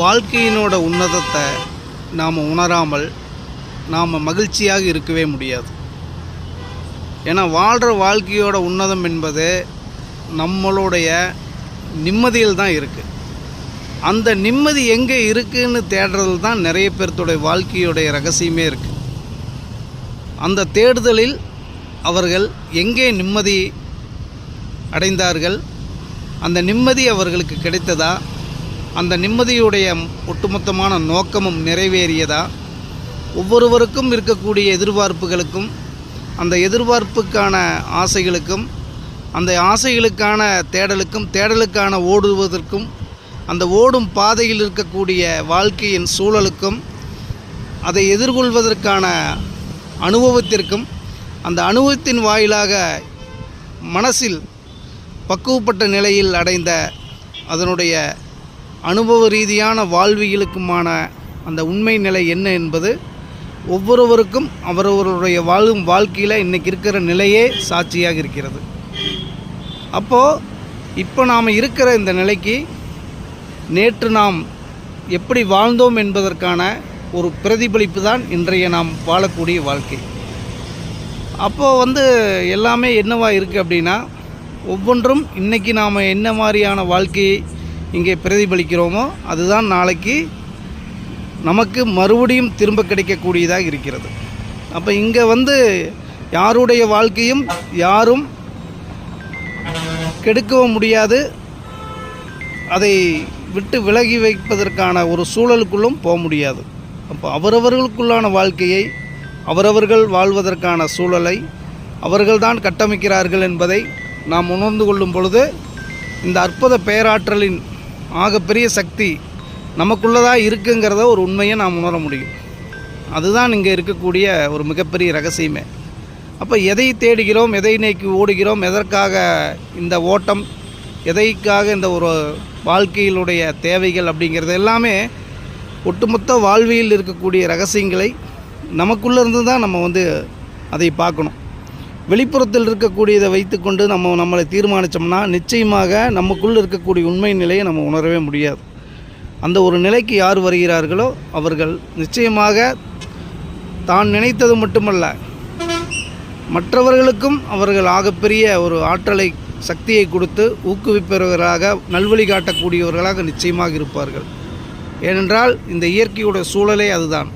வாழ்க்கையினோட உன்னதத்தை நாம் உணராமல் நாம் மகிழ்ச்சியாக இருக்கவே முடியாது. ஏன்னா வாழ்கிற வாழ்க்கையோட உன்னதம் என்பது நம்மளுடைய நிம்மதியில் தான் இருக்குது. அந்த நிம்மதி எங்கே இருக்குதுன்னு தேடுறது தான் நிறைய பேர்த்துடைய வாழ்க்கையுடைய ரகசியமே இருக்குது. அந்த தேடுதலில் அவர்கள் எங்கே நிம்மதி அடைந்தார்கள், அந்த நிம்மதி அவர்களுக்கு கிடைத்ததா, அந்த நிம்மதியுடைய ஒட்டுமொத்தமான நோக்கமும் நிறைவேறியதா, ஒவ்வொருவருக்கும் இருக்கக்கூடிய எதிர்பார்ப்புகளுக்கும் அந்த எதிர்பார்ப்புக்கான ஆசைகளுக்கும் அந்த ஆசைகளுக்கான தேடலுக்கான ஓடுவதற்கும் அந்த ஓடும் பாதையில் இருக்கக்கூடிய வாழ்க்கையின் சூழலுக்கும் அதை எதிர்கொள்வதற்கான அனுபவத்திற்கும் அந்த அனுபவத்தின் வாயிலாக மனசில் பக்குவப்பட்ட நிலையில் அடைந்த அதனுடைய அனுபவ ரீதியான வாழ்வியலுக்குமான அந்த உண்மை நிலை என்ன என்பது ஒவ்வொருவருக்கும் அவரவருடைய வாழும் வாழ்க்கையில் இன்றைக்கி இருக்கிற நிலையே சாட்சியாக இருக்கிறது. அப்போது இப்போ நாம் இருக்கிற இந்த நிலைக்கு நேற்று நாம் எப்படி வாழ்ந்தோம் என்பதற்கான ஒரு பிரதிபலிப்பு தான் இன்றைய நாம் வாழக்கூடிய வாழ்க்கை. அப்போது எல்லாமே என்னவாக இருக்குது அப்படின்னா, ஒவ்வொன்றும் இன்றைக்கி நாம் என்ன மாதிரியான வாழ்க்கையை இங்கே பிரதிபலிக்கிறோமோ அதுதான் நாளைக்கு நமக்கு மறுபடியும் திரும்ப கிடைக்கக்கூடியதாக இருக்கிறது. அப்போ இங்கே யாருடைய வாழ்க்கையும் யாரும் கெடுக்கவும் முடியாது, அதை விட்டு விலகி வைப்பதற்கான ஒரு சூழலுக்குள்ளும் போக முடியாது. அப்போ அவரவர்களுக்குள்ளான வாழ்க்கையை அவரவர்கள் வாழ்வதற்கான சூழலை அவர்கள்தான் கட்டமைக்கிறார்கள் என்பதை நாம் உணர்ந்து கொள்ளும் பொழுது இந்த அற்புத பேராற்றலின் ஆகப்பெரிய சக்தி நமக்குள்ளதாக இருக்குங்கிறத ஒரு உண்மையை நாம் உணர முடியும். அதுதான் இங்கே இருக்கக்கூடிய ஒரு மிகப்பெரிய ரகசியமே. அப்போ எதை தேடுகிறோம், எதை நோக்கி ஓடுகிறோம், எதற்காக இந்த ஓட்டம், எதைக்காக இந்த ஒரு வாழ்க்கையிலுடைய தேவைகள் அப்படிங்கிறது எல்லாமே ஒட்டுமொத்த வாழ்வியல் இருக்கக்கூடிய ரகசியங்களை நமக்குள்ளேருந்து தான் நம்ம அதை பார்க்கணும். வெளிப்புறத்தில் இருக்கக்கூடியதை வைத்துக்கொண்டு நம்மளை தீர்மானித்தோம்னா நிச்சயமாக நமக்குள்ளே இருக்கக்கூடிய உண்மை நிலையை நம்ம உணரவே முடியாது. அந்த ஒரு நிலைக்கு யார் வருகிறார்களோ அவர்கள் நிச்சயமாக தான் நினைத்தது மட்டுமல்ல, மற்றவர்களுக்கும் அவர்கள் ஆகப்பெரிய ஒரு ஆற்றலை சக்தியை கொடுத்து ஊக்குவிப்பவர்களாக நல்வழி காட்டக்கூடியவர்களாக நிச்சயமாக இருப்பார்கள். ஏனென்றால் இந்த இயற்கையுடைய சூழலே அதுதான்.